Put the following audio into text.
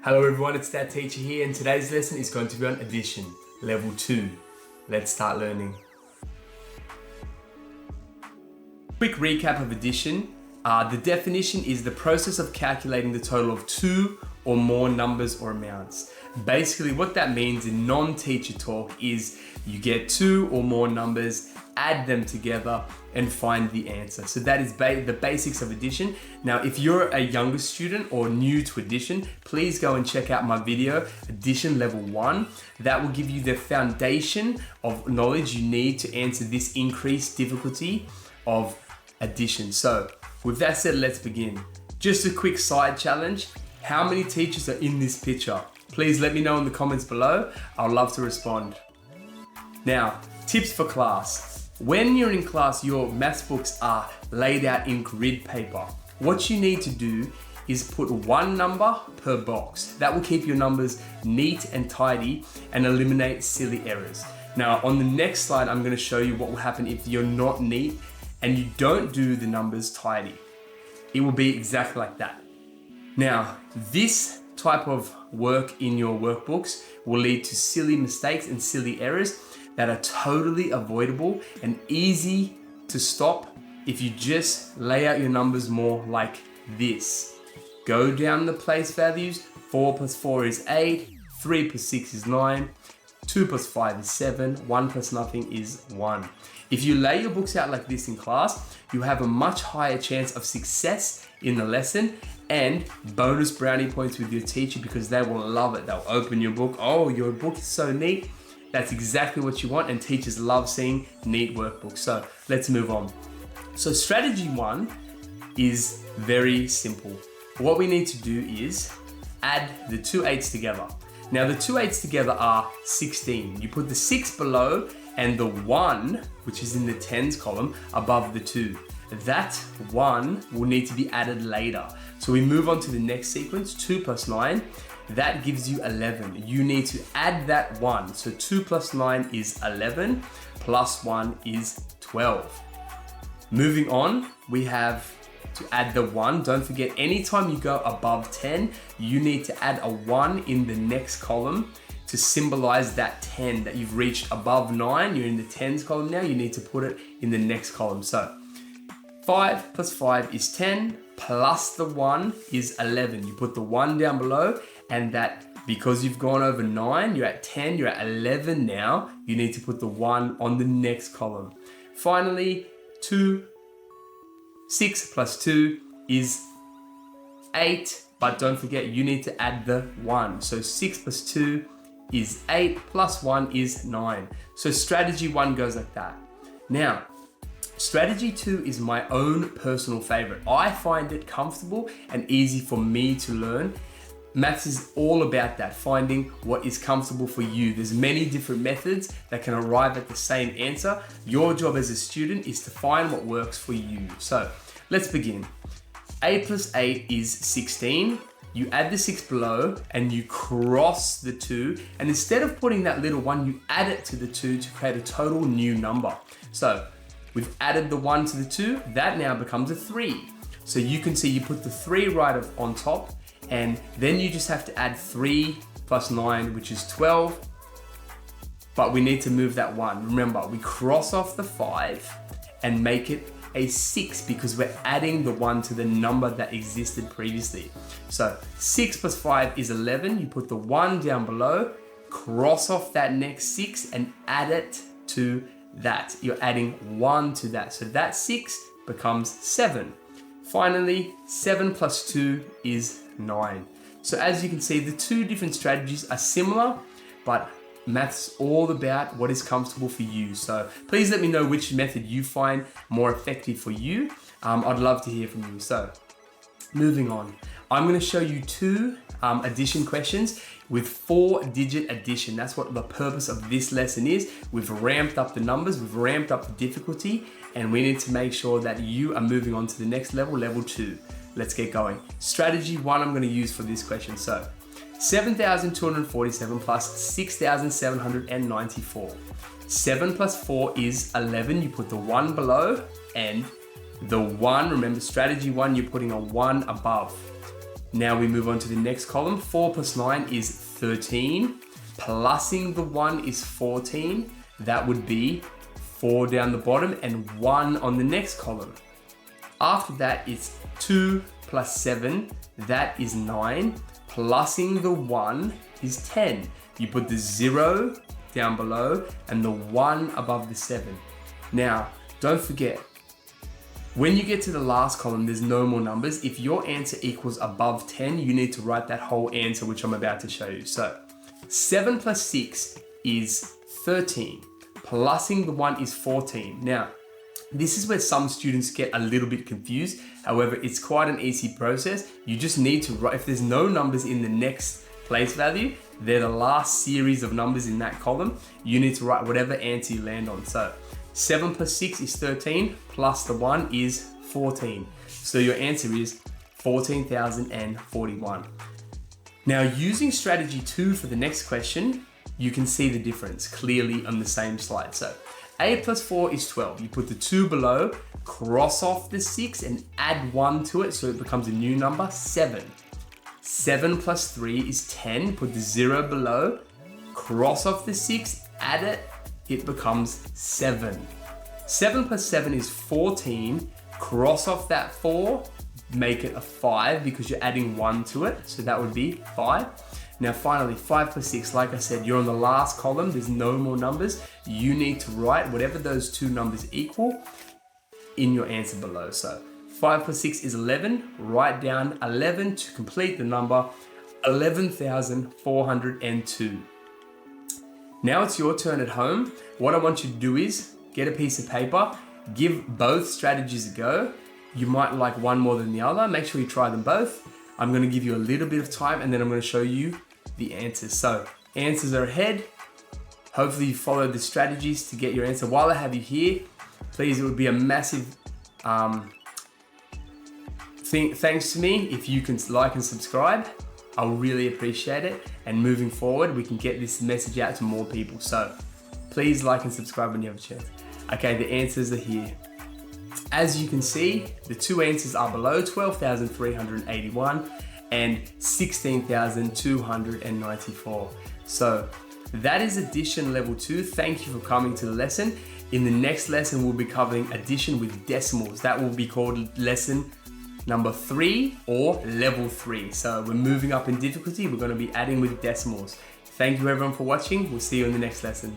Hello everyone, it's that teacher here, and today's lesson is going to be on addition, level 2. Let's start learning. Quick recap of addition. The definition is the process of calculating the total of two or more numbers or amounts. Basically what that means in non-teacher talk is you get two or more numbers, add them together and find the answer. So that is the basics of addition. Now, if you're a younger student or new to addition, please go and check out my video, Addition Level 1. That will give you the foundation of knowledge you need to answer this increased difficulty of addition. So with that said, let's begin. Just a quick side challenge. How many teachers are in this picture? Please let me know in the comments below. I'd love to respond. Now, tips for class. When you're in class, your maths books are laid out in grid paper. What you need to do is put one number per box. That will keep your numbers neat and tidy and eliminate silly errors. Now, on the next slide, I'm going to show you what will happen if you're not neat and you don't do the numbers tidy. It will be exactly like that. Now, this type of work in your workbooks will lead to silly mistakes and silly errors that are totally avoidable and easy to stop if you just lay out your numbers more like this. Go down the place values. 4 plus 4 is 8, 3 plus 6 is 9, 2 plus 5 is 7, 1 plus nothing is 1. If you lay your books out like this in class, you have a much higher chance of success in the lesson and bonus brownie points with your teacher because they will love it. They'll open your book. Oh, your book is so neat. That's exactly what you want, and teachers love seeing neat workbooks. So let's move on. So strategy 1 is very simple. What we need to do is add the two 8s together. Now the two 8s together are 16. You put the 6 below and the 1, which is in the tens column, above the 2. That 1 will need to be added later. So we move on to the next sequence, 2 plus 9. That gives you 11. You need to add that 1. So 2 plus 9 is 11, plus 1 is 12. Moving on, we have to add the 1. Don't forget, anytime you go above 10, you need to add a 1 in the next column to symbolize that 10 that you've reached above 9. You're in the tens column now. You need to put it in the next column. So 5 plus 5 is 10, plus the 1 is 11. You put the 1 down below, and that, because you've gone over 9, you're at 10, you're at 11 now, you need to put the 1 on the next column. Finally, 6 plus 2 is 8, but don't forget, you need to add the 1. So 6 plus 2 is 8, plus 1 is 9. So strategy 1 goes like that. Now, strategy 2 is my own personal favorite. I find it comfortable and easy for me to learn. Maths is all about that, finding what is comfortable for you. There's many different methods that can arrive at the same answer. Your job as a student is to find what works for you. So let's begin. 8 plus 8 is 16. You add the 6 below and you cross the 2. And instead of putting that little 1, you add it to the 2 to create a total new number. So we've added the 1 to the 2. That now becomes a 3. So you can see you put the 3 right on top. And then you just have to add 3 plus 9, which is 12. But we need to move that 1. Remember, we cross off the 5 and make it a 6 because we're adding the 1 to the number that existed previously. So 6 plus 5 is 11. You put the 1 down below, cross off that next 6 and add it to that. You're adding 1 to that. So that 6 becomes 7. Finally, 7 plus 2 is 9. So as you can see, the two different strategies are similar, but maths all about what is comfortable for you. So please let me know which method you find more effective for you. I'd love to hear from you. So moving on, I'm going to show you two addition questions with 4-digit addition. That's what the purpose of this lesson is. We've ramped up the numbers, we've ramped up the difficulty, and we need to make sure that you are moving on to the next level, level 2. Let's get going. Strategy 1 I'm going to use for this question. So 7,247 plus 6,794. 7 plus 4 is 11. You put the 1 below and the 1, remember strategy 1, you're putting a 1 above. Now we move on to the next column. 4 plus 9 is 13. Plussing the 1 is 14. That would be 4 down the bottom and 1 on the next column. After that, it's 2 plus 7. That is 9. Plussing the 1 is 10. You put the 0 down below and the 1 above the 7. Now, don't forget, when you get to the last column, there's no more numbers. If your answer equals above 10, you need to write that whole answer, which I'm about to show you. So 7 plus 6 is 13. Plussing the 1 is 14. Now, this is where some students get a little bit confused. However, it's quite an easy process. You just need to write, if there's no numbers in the next place value, they're the last series of numbers in that column. You need to write whatever answer you land on. So 7 plus 6 is 13, plus the 1 is 14. So your answer is 14,041. Now, using strategy 2 for the next question, you can see the difference clearly on the same slide. So 8 plus 4 is 12. You put the 2 below, cross off the 6 and add 1 to it so it becomes a new number, 7. 7 plus 3 is 10. Put the 0 below, cross off the 6, add it, it becomes 7. 7 plus 7 is 14. Cross off that 4, make it a 5 because you're adding 1 to it. So that would be 5. Now finally, 5 plus 6, like I said, you're on the last column. There's no more numbers. You need to write whatever those two numbers equal in your answer below. So 5 plus 6 is 11. Write down 11 to complete the number 11,402. Now it's your turn at home. What I want you to do is get a piece of paper, give both strategies a go. You might like one more than the other. Make sure you try them both. I'm going to give you a little bit of time and then I'm going to show you the answers. So answers are ahead. Hopefully you followed the strategies to get your answer. While I have you here, please, it would be a massive thanks to me if you can like and subscribe. I'll really appreciate it. And moving forward, we can get this message out to more people. So please like and subscribe when you have a chance. Okay, the answers are here. As you can see, the two answers are below, 12,381 and 16,294. So that is addition level 2. Thank you for coming to the lesson. In the next lesson, we'll be covering addition with decimals. That will be called lesson number 3 or level 3. So we're moving up in difficulty. We're going to be adding with decimals. Thank you everyone for watching. We'll see you in the next lesson.